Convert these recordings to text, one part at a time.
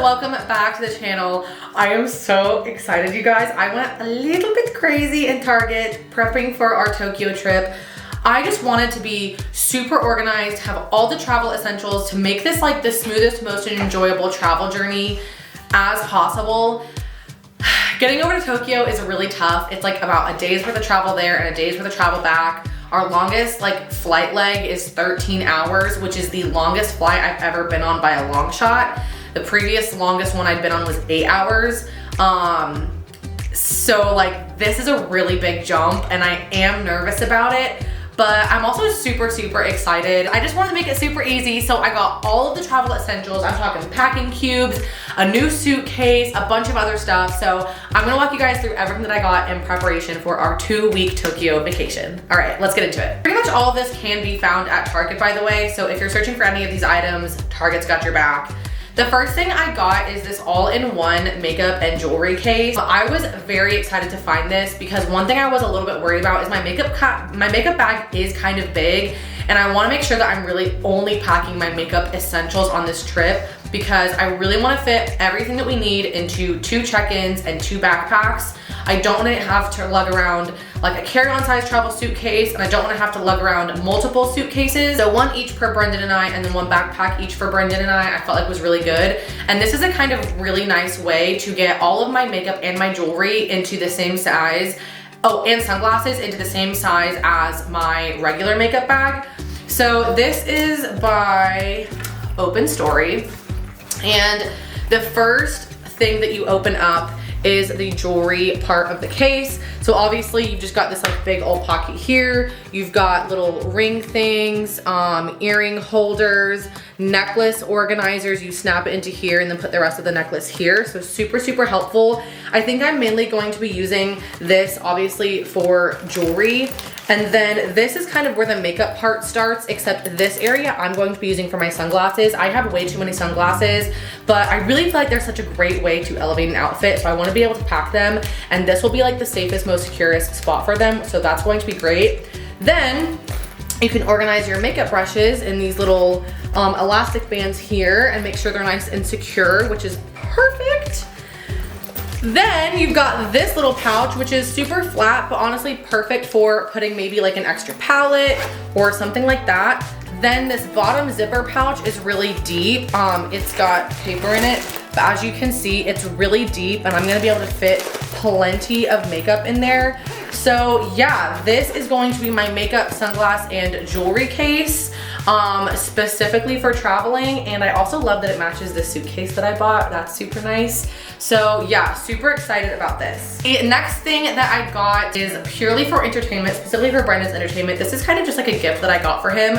welcome back to the channel. I am so excited, you guys. I went a little bit crazy in Target prepping for our Tokyo trip. I just wanted to be super organized, have all the travel essentials to make this like the smoothest, most enjoyable travel journey as possible. Getting over to Tokyo is really tough. It's like about a day's worth of travel there and a day's worth of travel back. Our longest like flight leg is 13 hours, which is the longest flight I've ever been on by a long shot. The previous longest one I'd been on was 8 hours. So like this is a really big jump and I am nervous about it, but I'm also super excited. I just wanted to make it super easy, so I got all of the travel essentials. I'm talking packing cubes, a new suitcase, a bunch of other stuff. So I'm gonna walk you guys through everything that I got in preparation for our 2-week Tokyo vacation. All right, let's get into it. Pretty much all of this can be found at Target, by the way. So if you're searching for any of these items, Target's got your back. The first thing I got is this all-in-one makeup and jewelry case. I was very excited to find this because one thing I was a little bit worried about is my makeup bag is kind of big, and I want to make sure that I'm really only packing my makeup essentials on this trip because I really want to fit everything that we need into 2 check-ins and 2 backpacks. I don't want to have to lug around like a carry-on size travel suitcase, and I don't want to have to lug around multiple suitcases. So 1 each for Brendan and I, and then 1 backpack each for Brendan and I felt like was really good. And this is a kind of really nice way to get all of my makeup and my jewelry into the same size. Oh, and sunglasses into the same size as my regular makeup bag. So this is by Open Story. And the first thing that you open up is the jewelry part of the case. So obviously you've just got this like big old pocket here. You've got little ring things, earring holders, necklace organizers. You snap it into here and then put the rest of the necklace here. So super helpful. I think I'm mainly going to be using this obviously for jewelry. And then this is kind of where the makeup part starts, except this area I'm going to be using for my sunglasses. I have way too many sunglasses, but I really feel like they're such a great way to elevate an outfit. So I want to be able to pack them, and this will be like the safest, most securest spot for them. So that's going to be great. Then you can organize your makeup brushes in these little elastic bands here and make sure they're nice and secure, which is perfect. Then you've got this little pouch, which is super flat, but honestly perfect for putting maybe like an extra palette or something like that. Then this bottom zipper pouch is really deep. It's got paper in it, but as you can see, it's really deep and I'm gonna be able to fit plenty of makeup in there. So yeah, this is going to be my makeup, sunglass, and jewelry case, specifically for traveling. And I also love that it matches the suitcase that I bought. That's super nice. So yeah, super excited about this. The next thing that I got is purely for entertainment, specifically for Brendan's entertainment. This is kind of just like a gift that I got for him.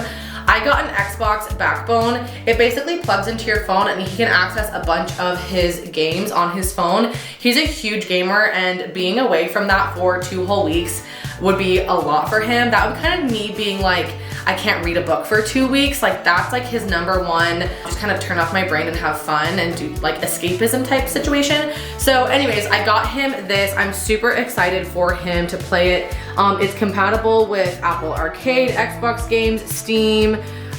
I got an Xbox Backbone. It basically plugs into your phone and he can access a bunch of his games on his phone. He's a huge gamer, and being away from that for 2 whole weeks would be a lot for him. That would kind of me being like, I can't read a book for 2 weeks. Like that's like his #1, just kind of turn off my brain and have fun and do like escapism type situation. So anyways, I got him this. I'm super excited for him to play it. It's compatible with Apple Arcade, Xbox games, Steam,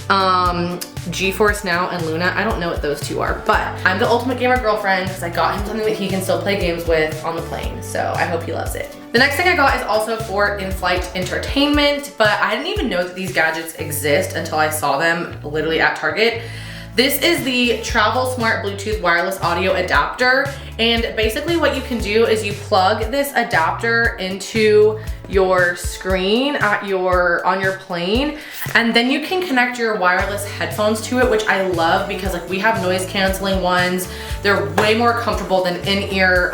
GeForce Now, and Luna. I don't know what those 2 are, but I'm the ultimate gamer girlfriend because I got him something that he can still play games with on the plane. So I hope he loves it. The next thing I got is also for in-flight entertainment, but I didn't even know that these gadgets exist until I saw them literally at Target. This is the Travel Smart Bluetooth Wireless Audio Adapter. And basically what you can do is you plug this adapter into your screen on your plane, and then you can connect your wireless headphones to it, which I love because like we have noise canceling ones. They're way more comfortable than in-ear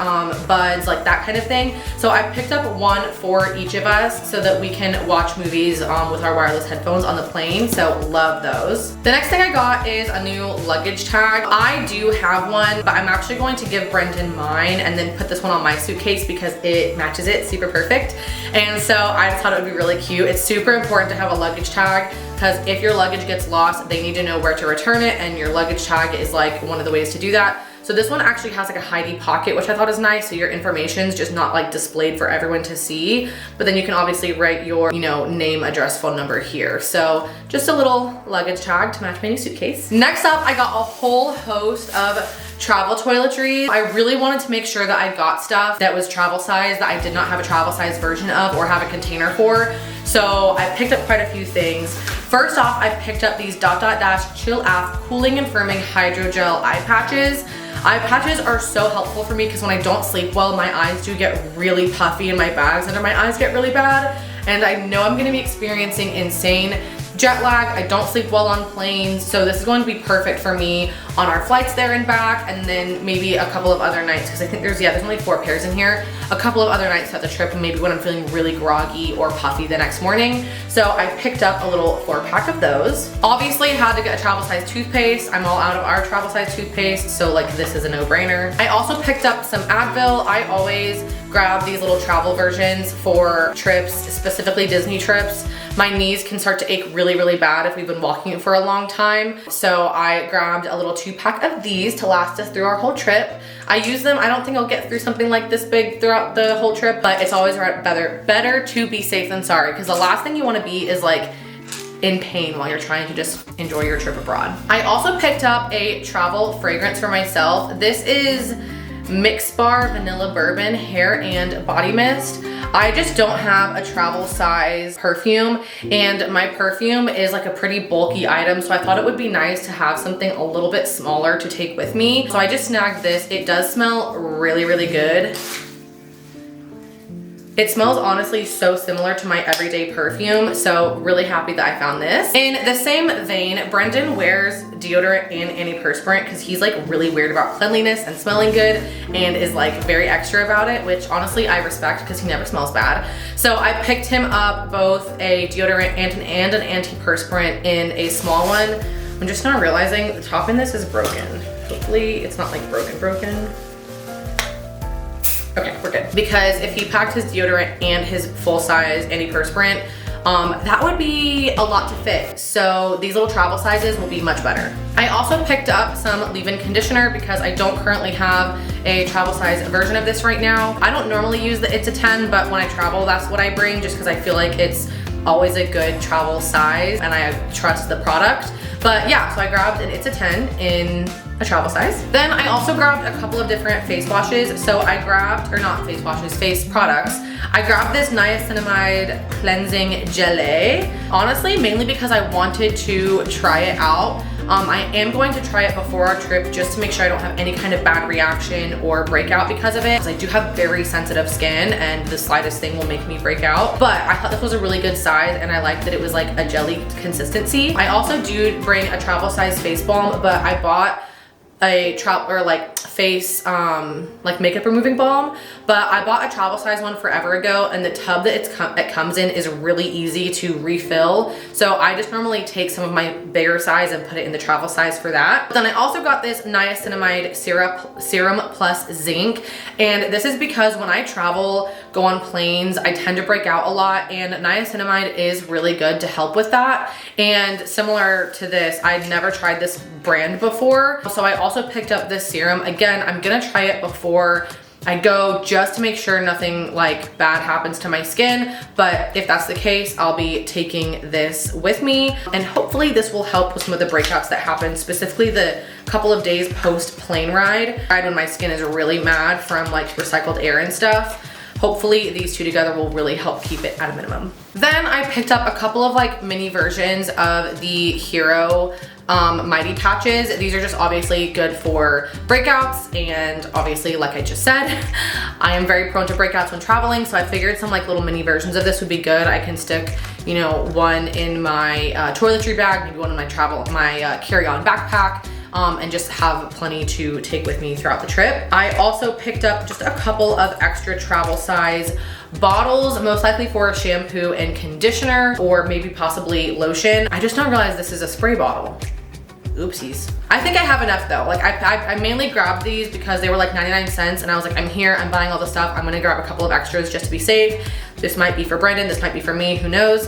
buds, like that kind of thing. So I picked up 1 for each of us so that we can watch movies with our wireless headphones on the plane. So love those. The next thing I got is a new luggage tag. I do have one, but I'm actually going to give Brendan mine and then put this one on my suitcase because it matches it super perfect. And so I just thought it would be really cute. It's super important to have a luggage tag because if your luggage gets lost, they need to know where to return it, and your luggage tag is like one of the ways to do that. So this one actually has like a hidey pocket, which I thought is nice. So your information's just not like displayed for everyone to see, but then you can obviously write your, you know, name, address, phone number here. So just a little luggage tag to match my new suitcase. Next up, I got a whole host of travel toiletries. I really wanted to make sure that I got stuff that was travel size that I did not have a travel size version of or have a container for. So I picked up quite a few things. First off, I picked up these Chill Af Cooling and Firming Hydrogel eye patches. Eye patches are so helpful for me because when I don't sleep well, my eyes do get really puffy and my bags under my eyes get really bad. And I know I'm gonna be experiencing insane jet lag. I don't sleep well on planes, so this is going to be perfect for me on our flights there and back, and then maybe a couple of other nights, because I think there's only 4 pairs in here, a couple of other nights throughout the trip, and maybe when I'm feeling really groggy or puffy the next morning. So I picked up a little 4-pack of those. Obviously had to get a travel size toothpaste. I'm all out of our travel size toothpaste, so like this is a no-brainer. I also picked up some Advil. I always grab these little travel versions for trips, specifically Disney trips. My knees can start to ache really, really bad if we've been walking for a long time. So I grabbed a little 2-pack of these to last us through our whole trip. I use them. I don't think I'll get through something like this big throughout the whole trip, but it's always better to be safe than sorry, because the last thing you want to be is like in pain while you're trying to just enjoy your trip abroad. I also picked up a travel fragrance for myself. This is Mix Bar Vanilla Bourbon Hair and Body Mist. I just don't have a travel size perfume, and my perfume is like a pretty bulky item, so I thought it would be nice to have something a little bit smaller to take with me. So I just snagged this. It does smell really, really good. It smells honestly so similar to my everyday perfume, so really happy that I found this. In the same vein, Brendan wears deodorant and antiperspirant because he's like really weird about cleanliness and smelling good and is like very extra about it, which honestly I respect because he never smells bad. So I picked him up both a deodorant and an antiperspirant in a small one. I'm just now realizing the top in this is broken. Hopefully it's not like broken. Okay, we're good. Because if he packed his deodorant and his full-size antiperspirant, that would be a lot to fit. So these little travel sizes will be much better. I also picked up some leave-in conditioner because I don't currently have a travel size version of this right now. I don't normally use the It's a 10, but when I travel, that's what I bring just because I feel like it's always a good travel size and I trust the product. But yeah, so I grabbed an It's a 10 in a travel size. Then I also grabbed a couple of different face washes. So I grabbed, or not face washes, face products. I grabbed this niacinamide cleansing gelée. Honestly, mainly because I wanted to try it out. I am going to try it before our trip just to make sure I don't have any kind of bad reaction or breakout because of it. Because I do have very sensitive skin and the slightest thing will make me break out. But I thought this was a really good size and I liked that it was like a jelly consistency. I also do bring a travel size face balm, but I bought a face like makeup removing balm, but I bought a travel size one forever ago, and the tub that it comes in is really easy to refill. So I just normally take some of my bigger size and put it in the travel size for that. But then I also got this niacinamide serum plus zinc, and this is because when I travel, go on planes, I tend to break out a lot, and niacinamide is really good to help with that. And similar to this, I'd never tried this brand before, so I also picked up this serum. Again, I'm gonna try it before I go just to make sure nothing like bad happens to my skin, but if that's the case, I'll be taking this with me, and hopefully this will help with some of the breakouts that happen, specifically the couple of days post plane ride when my skin is really mad from like recycled air and stuff. Hopefully these two together will really help keep it at a minimum. Then I picked up a couple of like mini versions of the Hero Mighty patches. These are just obviously good for breakouts, and obviously like I just said, I am very prone to breakouts when traveling, so I figured some like little mini versions of this would be good. I can stick, you know, one in my toiletry bag, maybe one in my carry-on backpack, and just have plenty to take with me throughout the trip. I also picked up just a couple of extra travel size bottles, most likely for shampoo and conditioner, or maybe possibly lotion. I just don't realize this is a spray bottle. Oopsies. I think I have enough though. Like I mainly grabbed these because they were like 99 cents and I was like, I'm here, I'm buying all this stuff, I'm gonna grab a couple of extras just to be safe. This might be for Brendan, this might be for me, who knows?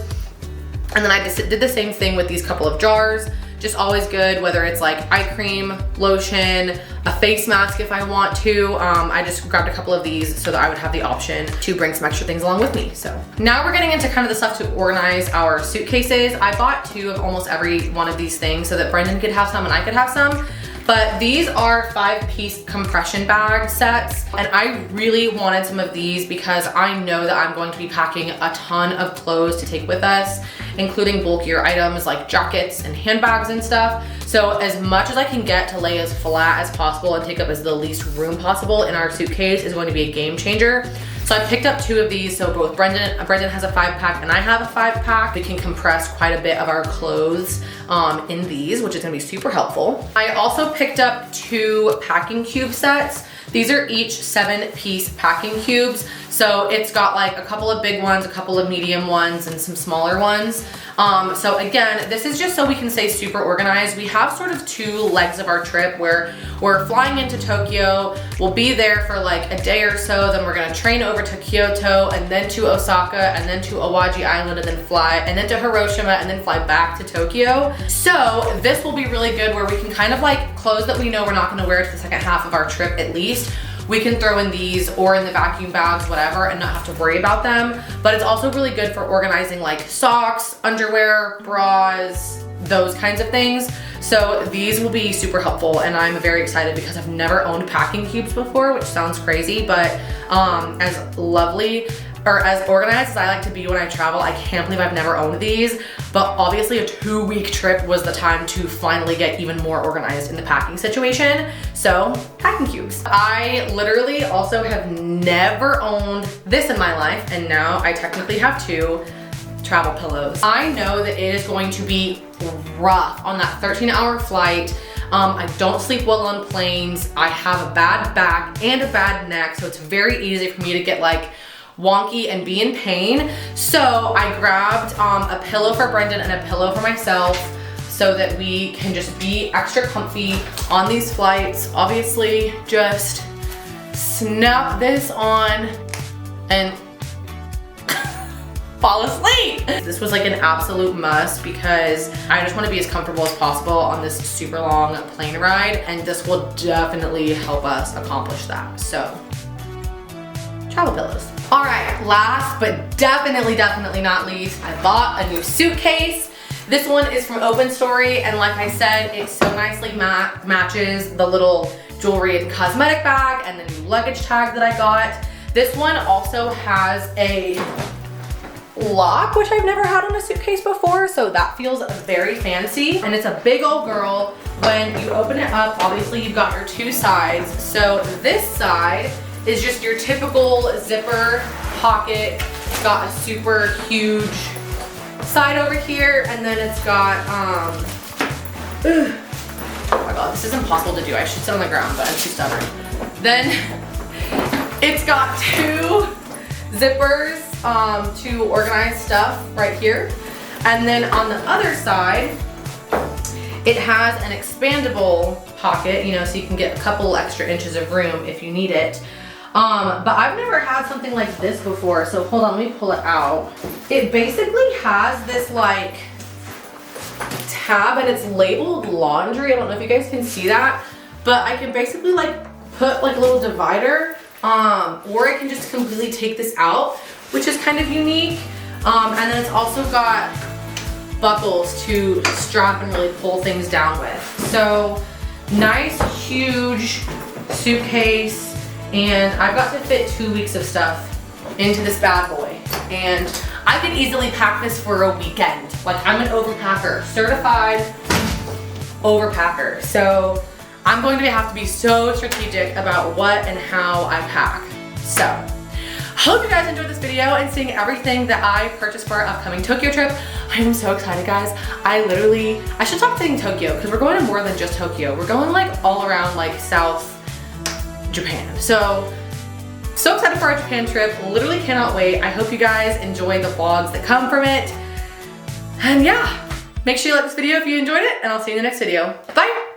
And then I just did the same thing with these couple of jars, just always good, whether it's like eye cream, lotion, a face mask if I want to. I just grabbed a couple of these so that I would have the option to bring some extra things along with me. So now we're getting into kind of the stuff to organize our suitcases. I bought 2 of almost every one of these things so that Brendan could have some and I could have some. But these are 5-piece compression bag sets, and I really wanted some of these because I know that I'm going to be packing a ton of clothes to take with us, including bulkier items like jackets and handbags and stuff. So as much as I can get to lay as flat as possible and take up as the least room possible in our suitcase is going to be a game changer. So I picked up 2 of these, so both Brendan has a 5-pack and I have a 5-pack. We can compress quite a bit of our clothes in these, which is gonna be super helpful. I also picked up 2 packing cube sets. These are each 7-piece packing cubes. So it's got like a couple of big ones, a couple of medium ones, and some smaller ones. So again, this is just so we can stay super organized. We have sort of 2 legs of our trip where we're flying into Tokyo. We'll be there for like a day or so, then we're gonna train over to Kyoto and then to Osaka and then to Awaji Island and then fly and then to Hiroshima and then fly back to Tokyo. So this will be really good where we can kind of like clothes that we know we're not gonna wear to the second half of our trip at least. We can throw in these or in the vacuum bags, whatever, and not have to worry about them. But it's also really good for organizing like socks, underwear, bras, those kinds of things. So these will be super helpful, and I'm very excited because I've never owned packing cubes before, which sounds crazy, but as lovely or as organized as I like to be when I travel, I can't believe I've never owned these. But obviously a 2-week trip was the time to finally get even more organized in the packing situation. So packing cubes. I literally also have never owned this in my life, and now I technically have 2 travel pillows. I know that it is going to be rough on that 13-hour flight. I don't sleep well on planes. I have a bad back and a bad neck, so it's very easy for me to get like wonky and be in pain. So I grabbed a pillow for Brendan and a pillow for myself so that we can just be extra comfy on these flights. Obviously, just snap this on and fall asleep. This was like an absolute must because I just want to be as comfortable as possible on this super long plane ride, and this will definitely help us accomplish that. So travel pillows. All right, last but definitely not least, I bought a new suitcase. This one is from Open Story, and like I said, it so nicely matches the little jewelry and cosmetic bag and the new luggage tag that I got. This one also has a lock, which I've never had on a suitcase before, so that feels very fancy. And it's a big old girl. When you open it up, obviously you've got your 2 sides. So this side is just your typical zipper pocket. It's got a super huge side over here, and then it's got, oh my god, this is impossible to do. I should sit on the ground, but I'm too stubborn. Then it's got 2 zippers to organize stuff right here. And then on the other side, it has an expandable pocket, you know, so you can get a couple extra inches of room if you need it. But I've never had something like this before, so hold on, let me pull it out. It basically has this like tab and it's labeled laundry. I don't know if you guys can see that, but I can basically like put like a little divider, or I can just completely take this out, which is kind of unique. And then it's also got buckles to strap and really pull things down with. So nice, huge suitcase. And I've got to fit 2 weeks of stuff into this bad boy. And I could easily pack this for a weekend. Like, I'm an overpacker, certified overpacker. So I'm going to have to be so strategic about what and how I pack. So, hope you guys enjoyed this video and seeing everything that I purchased for our upcoming Tokyo trip. I am so excited, guys. I should stop saying Tokyo because we're going to more than just Tokyo. We're going like all around like South Japan. So excited for our Japan trip. Literally cannot wait. I hope you guys enjoy the vlogs that come from it. And yeah, make sure you like this video if you enjoyed it, and I'll see you in the next video. Bye.